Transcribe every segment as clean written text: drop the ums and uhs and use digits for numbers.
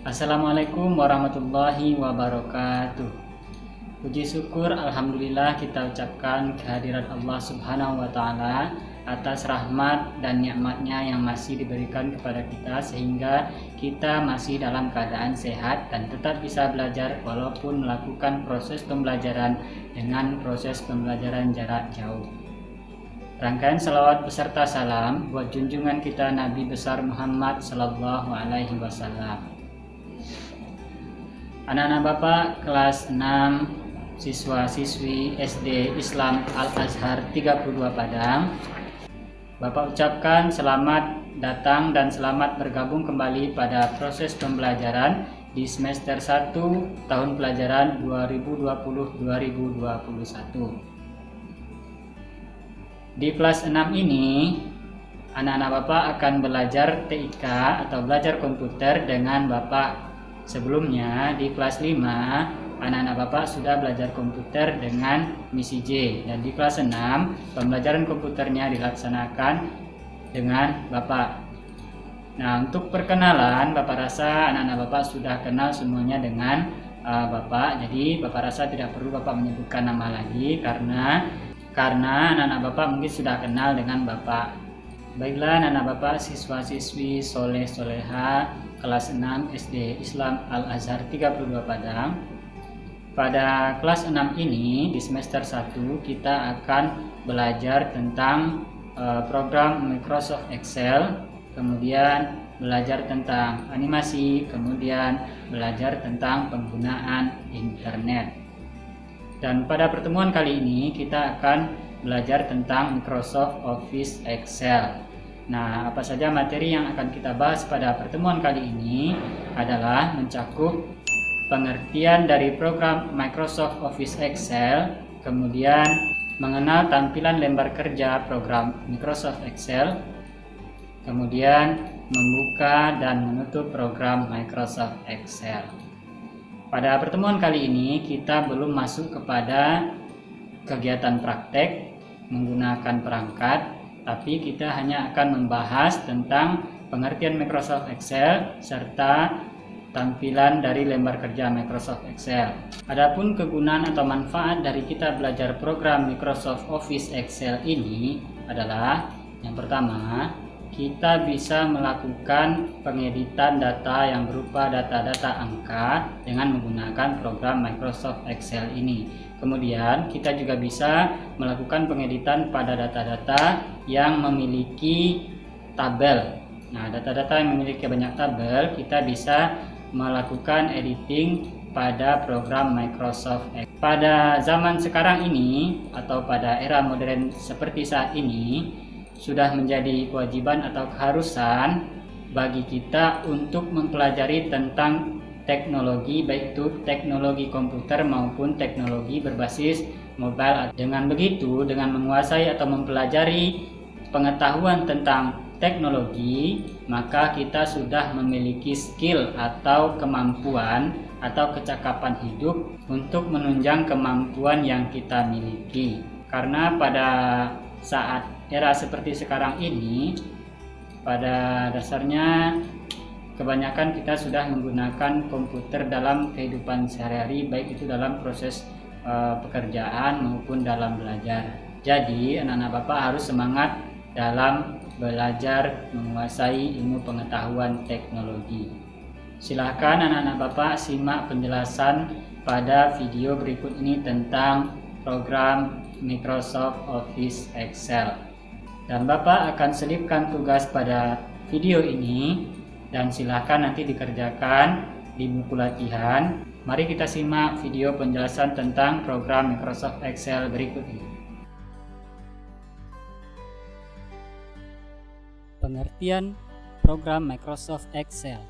Assalamualaikum warahmatullahi wabarakatuh. Puji syukur alhamdulillah kita ucapkan kehadirat Allah Subhanahu wa taala atas rahmat dan nikmatnya yang masih diberikan kepada kita sehingga kita masih dalam keadaan sehat dan tetap bisa belajar walaupun melakukan proses pembelajaran dengan proses pembelajaran jarak jauh. Rangkaian salawat beserta salam buat junjungan kita Nabi besar Muhammad sallallahu alaihi wasallam. Anak-anak Bapak kelas 6 siswa-siswi SD Islam Al-Azhar 32 Padang, Bapak ucapkan selamat datang dan selamat bergabung kembali pada proses pembelajaran di semester 1 tahun pelajaran 2020-2021. Di kelas 6 ini anak-anak Bapak akan belajar TIK atau belajar komputer dengan Bapak. Sebelumnya di kelas 5 anak-anak Bapak sudah belajar komputer dengan misi J, dan di kelas 6 pembelajaran komputernya dilaksanakan dengan Bapak. Nah, untuk perkenalan Bapak rasa anak-anak Bapak sudah kenal semuanya dengan Bapak. Jadi Bapak rasa tidak perlu Bapak menyebutkan nama lagi karena anak-anak Bapak mungkin sudah kenal dengan Bapak. Baiklah anak-anak Bapak siswa-siswi soleh soleha kelas 6 SD Islam Al-Azhar 32 Padang. Pada kelas 6 ini di semester 1 kita akan belajar tentang program Microsoft Excel, kemudian belajar tentang animasi, kemudian belajar tentang penggunaan internet. Dan pada pertemuan kali ini kita akan belajar tentang Microsoft Office Excel. Nah, apa saja materi yang akan kita bahas pada pertemuan kali ini adalah mencakup pengertian dari program Microsoft Office Excel, kemudian mengenal tampilan lembar kerja program Microsoft Excel, kemudian membuka dan menutup program Microsoft Excel. Pada pertemuan kali ini kita belum masuk kepada kegiatan praktek menggunakan perangkat, tapi kita hanya akan membahas tentang pengertian Microsoft Excel serta tampilan dari lembar kerja Microsoft Excel. Adapun kegunaan atau manfaat dari kita belajar program Microsoft Office Excel ini adalah yang pertama, kita bisa melakukan pengeditan data yang berupa data-data angka dengan menggunakan program Microsoft Excel ini. Kemudian kita juga bisa melakukan pengeditan pada data-data yang memiliki tabel. Nah, data-data yang memiliki banyak tabel kita bisa melakukan editing pada program Microsoft Excel. Pada zaman sekarang ini atau pada era modern seperti saat ini sudah menjadi kewajiban atau keharusan bagi kita untuk mempelajari tentang teknologi, baik itu teknologi komputer maupun teknologi berbasis mobile. Dengan begitu, dengan menguasai atau mempelajari pengetahuan tentang teknologi, maka kita sudah memiliki skill atau kemampuan atau kecakapan hidup untuk menunjang kemampuan yang kita miliki. Karena pada saat era seperti sekarang ini, pada dasarnya kebanyakan kita sudah menggunakan komputer dalam kehidupan sehari-hari, baik itu dalam proses pekerjaan maupun dalam belajar. Jadi anak-anak Bapak harus semangat dalam belajar menguasai ilmu pengetahuan teknologi. Silahkan anak-anak Bapak simak penjelasan pada video berikut ini tentang program Microsoft Office Excel. Dan Bapak akan selipkan tugas pada video ini dan silahkan nanti dikerjakan di buku latihan. Mari kita simak video penjelasan tentang program Microsoft Excel berikut ini. Pengertian program Microsoft Excel.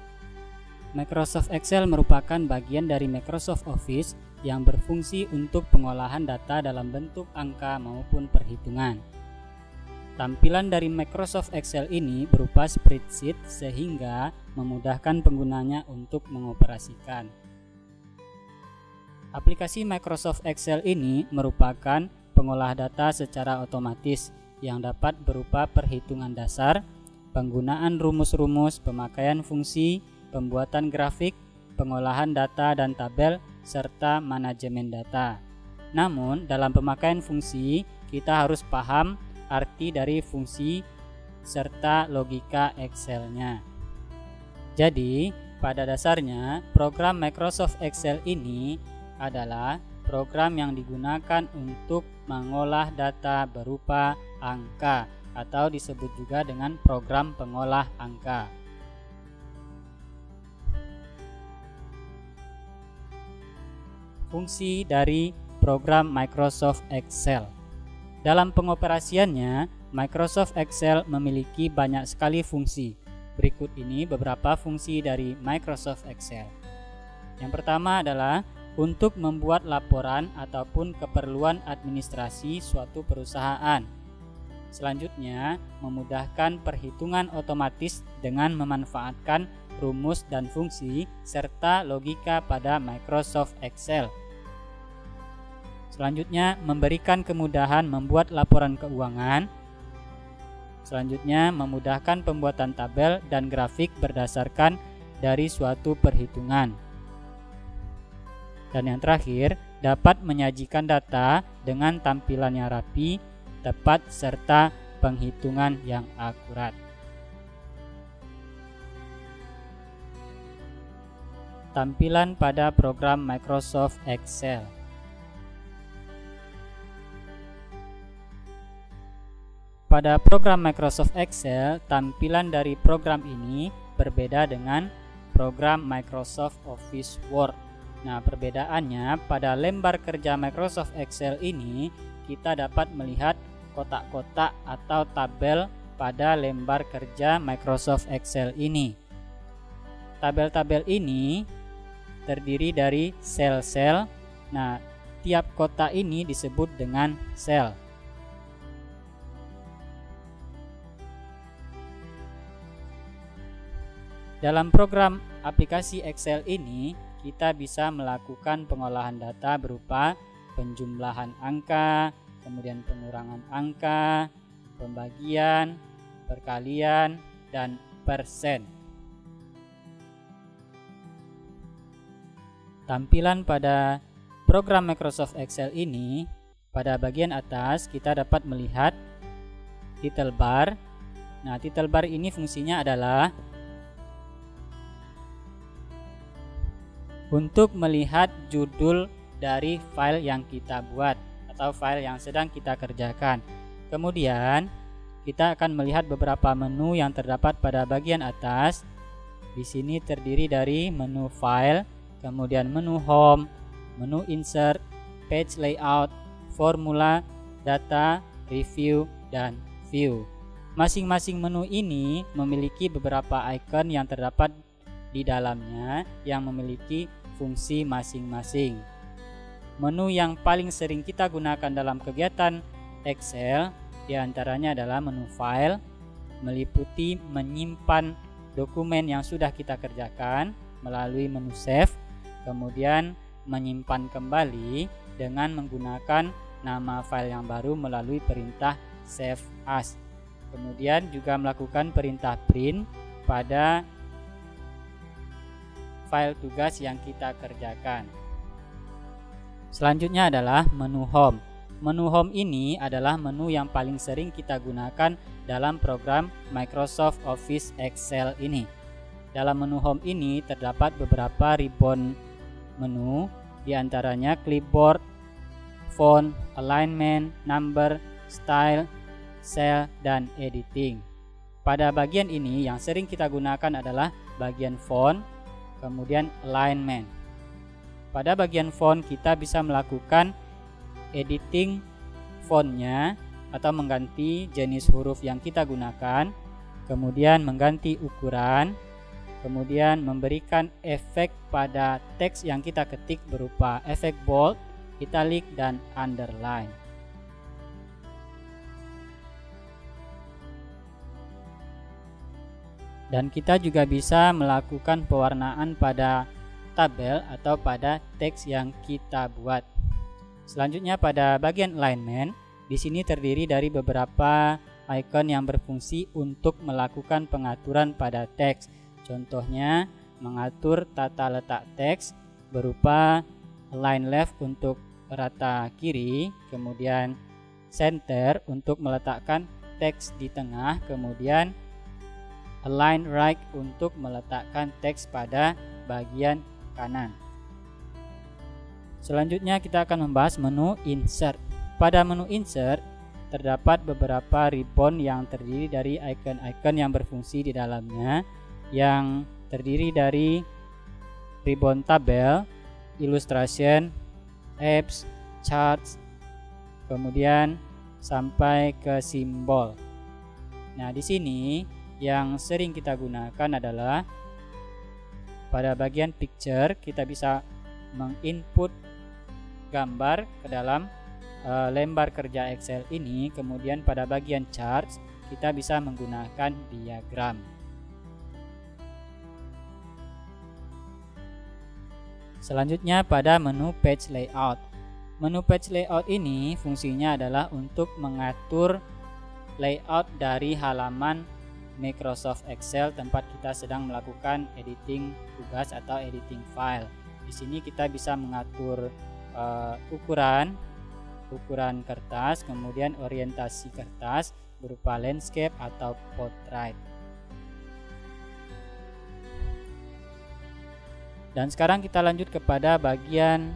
Microsoft Excel merupakan bagian dari Microsoft Office yang berfungsi untuk pengolahan data dalam bentuk angka maupun perhitungan. Tampilan dari Microsoft Excel ini berupa spreadsheet sehingga memudahkan penggunanya untuk mengoperasikan. Aplikasi Microsoft Excel ini merupakan pengolah data secara otomatis yang dapat berupa perhitungan dasar, penggunaan rumus-rumus, pemakaian fungsi, pembuatan grafik, pengolahan data dan tabel, serta manajemen data. Namun, dalam pemakaian fungsi, kita harus paham arti dari fungsi serta logika Excel-nya. Jadi, pada dasarnya, program Microsoft Excel ini adalah program yang digunakan untuk mengolah data berupa angka atau disebut juga dengan program pengolah angka. Fungsi dari program Microsoft Excel. Dalam pengoperasiannya, Microsoft Excel memiliki banyak sekali fungsi. Berikut ini beberapa fungsi dari Microsoft Excel. Yang pertama adalah untuk membuat laporan ataupun keperluan administrasi suatu perusahaan. Selanjutnya, memudahkan perhitungan otomatis dengan memanfaatkan rumus dan fungsi serta logika pada Microsoft Excel. Selanjutnya, memberikan kemudahan membuat laporan keuangan. Selanjutnya, memudahkan pembuatan tabel dan grafik berdasarkan dari suatu perhitungan. Dan yang terakhir, dapat menyajikan data dengan tampilan yang rapi, tepat, serta penghitungan yang akurat. Tampilan pada program Microsoft Excel. Pada program Microsoft Excel, tampilan dari program ini berbeda dengan program Microsoft Office Word. Nah, perbedaannya pada lembar kerja Microsoft Excel ini, kita dapat melihat kotak-kotak atau tabel pada lembar kerja Microsoft Excel ini. Tabel-tabel ini terdiri dari sel-sel. Nah, tiap kotak ini disebut dengan sel. Dalam program aplikasi Excel ini, kita bisa melakukan pengolahan data berupa penjumlahan angka, kemudian pengurangan angka, pembagian, perkalian, dan persen. Tampilan pada program Microsoft Excel ini, pada bagian atas kita dapat melihat title bar. Nah, title bar ini fungsinya adalah untuk melihat judul dari file yang kita buat atau file yang sedang kita kerjakan. Kemudian kita akan melihat beberapa menu yang terdapat pada bagian atas. Di sini terdiri dari menu file, kemudian menu home, menu insert, page layout, formula, data, review, dan view. Masing-masing menu ini memiliki beberapa icon yang terdapat di dalamnya yang memiliki fungsi masing-masing. Menu yang paling sering kita gunakan dalam kegiatan Excel diantaranya adalah menu file, meliputi menyimpan dokumen yang sudah kita kerjakan melalui menu save, kemudian menyimpan kembali dengan menggunakan nama file yang baru melalui perintah save as. Kemudian juga melakukan perintah print pada file tugas yang kita kerjakan. Selanjutnya adalah menu home. Menu home ini adalah menu yang paling sering kita gunakan dalam program Microsoft Office Excel ini. Dalam menu home ini terdapat beberapa ribbon menu, diantaranya clipboard, font, alignment, number, style, cell, dan editing. Pada bagian ini yang sering kita gunakan adalah bagian font, kemudian alignment. Pada bagian font kita bisa melakukan editing fontnya atau mengganti jenis huruf yang kita gunakan, kemudian mengganti ukuran, kemudian memberikan efek pada teks yang kita ketik berupa efek bold, italic, dan underline. Dan kita juga bisa melakukan pewarnaan pada tabel atau pada teks yang kita buat. Selanjutnya pada bagian alignment, di sini terdiri dari beberapa icon yang berfungsi untuk melakukan pengaturan pada teks. Contohnya mengatur tata letak teks berupa align left untuk rata kiri, kemudian center untuk meletakkan teks di tengah, kemudian align right untuk meletakkan teks pada bagian kanan. Selanjutnya kita akan membahas menu insert. Pada menu insert terdapat beberapa ribbon yang terdiri dari icon-icon yang berfungsi di dalamnya, yang terdiri dari ribbon tabel, illustration, apps, charts, kemudian sampai ke simbol. Nah, di sini yang sering kita gunakan adalah pada bagian picture, kita bisa menginput gambar ke dalam lembar kerja Excel ini. Kemudian pada bagian charts kita bisa menggunakan diagram. Selanjutnya pada menu page layout. Menu page layout ini fungsinya adalah untuk mengatur layout dari halaman Microsoft Excel tempat kita sedang melakukan editing tugas atau editing file. Di sini kita bisa mengatur ukuran kertas, kemudian orientasi kertas berupa landscape atau portrait. Dan sekarang kita lanjut kepada bagian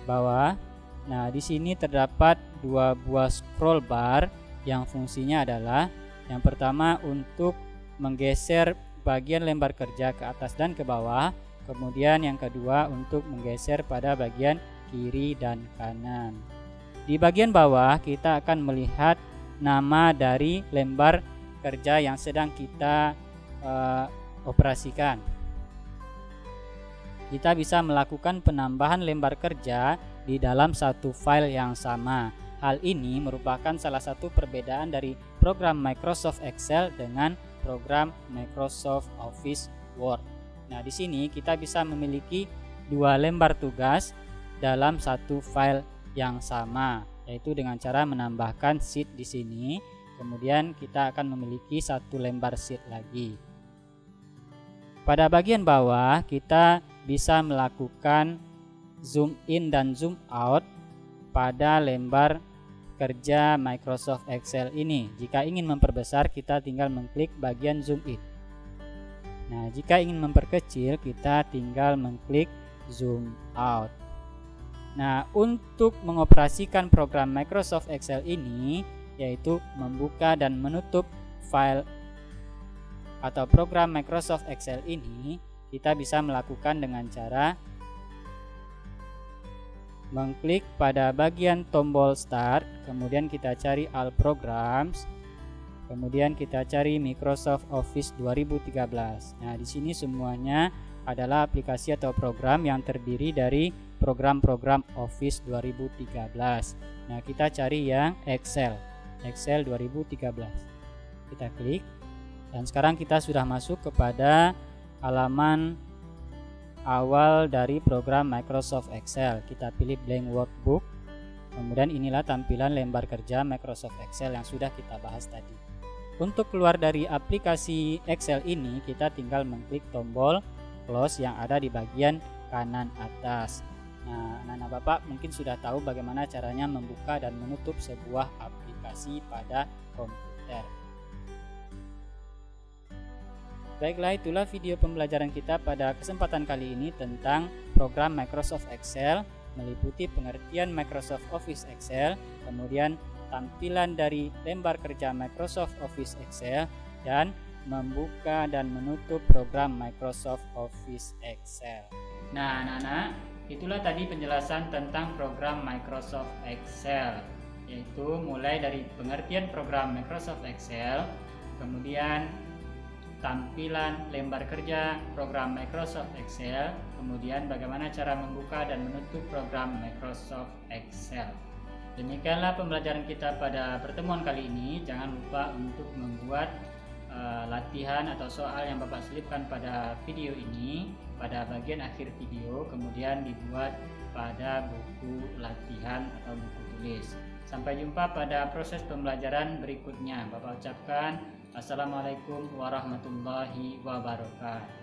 bawah. Nah, di sini terdapat dua buah scroll bar yang fungsinya adalah yang pertama untuk menggeser bagian lembar kerja ke atas dan ke bawah, kemudian yang kedua untuk menggeser pada bagian kiri dan kanan. Di bagian bawah kita akan melihat nama dari lembar kerja yang sedang kita operasikan. Kita bisa melakukan penambahan lembar kerja di dalam satu file yang sama. Hal ini merupakan salah satu perbedaan dari program Microsoft Excel dengan program Microsoft Office Word. Nah, di sini kita bisa memiliki dua lembar tugas dalam satu file yang sama, yaitu dengan cara menambahkan sheet di sini. Kemudian kita akan memiliki satu lembar sheet lagi. Pada bagian bawah kita bisa melakukan zoom in dan zoom out pada lembar kerja Microsoft Excel ini. Jika ingin memperbesar, kita tinggal mengklik bagian zoom in. Nah, jika ingin memperkecil, kita tinggal mengklik zoom out. Nah, untuk mengoperasikan program Microsoft Excel ini, yaitu membuka dan menutup file atau program Microsoft Excel ini, kita bisa melakukan dengan cara mengklik pada bagian tombol Start, kemudian kita cari All Programs, kemudian kita cari Microsoft Office 2013. Nah, di sini semuanya adalah aplikasi atau program yang terdiri dari program-program Office 2013. Nah, kita cari yang Excel 2013. Kita klik, dan sekarang kita sudah masuk kepada halaman awal dari program Microsoft Excel. Kita pilih blank workbook. Kemudian inilah tampilan lembar kerja Microsoft Excel yang sudah kita bahas tadi. Untuk keluar dari aplikasi Excel ini, kita tinggal mengklik tombol close yang ada di bagian kanan atas. Nah, anak-anak Bapak mungkin sudah tahu bagaimana caranya membuka dan menutup sebuah aplikasi pada komputer. Baiklah, itulah video pembelajaran kita pada kesempatan kali ini tentang program Microsoft Excel, meliputi pengertian Microsoft Office Excel, kemudian tampilan dari lembar kerja Microsoft Office Excel, dan membuka dan menutup program Microsoft Office Excel. Nah, anak-anak, itulah tadi penjelasan tentang program Microsoft Excel, yaitu mulai dari pengertian program Microsoft Excel, kemudian tampilan lembar kerja program Microsoft Excel, kemudian bagaimana cara membuka dan menutup program Microsoft Excel. Demikianlah pembelajaran kita pada pertemuan kali ini. Jangan lupa untuk membuat latihan atau soal yang Bapak selipkan pada video ini pada bagian akhir video, kemudian dibuat pada buku latihan atau buku tulis. Sampai jumpa pada proses pembelajaran berikutnya. Bapak ucapkan Assalamualaikum warahmatullahi wabarakatuh.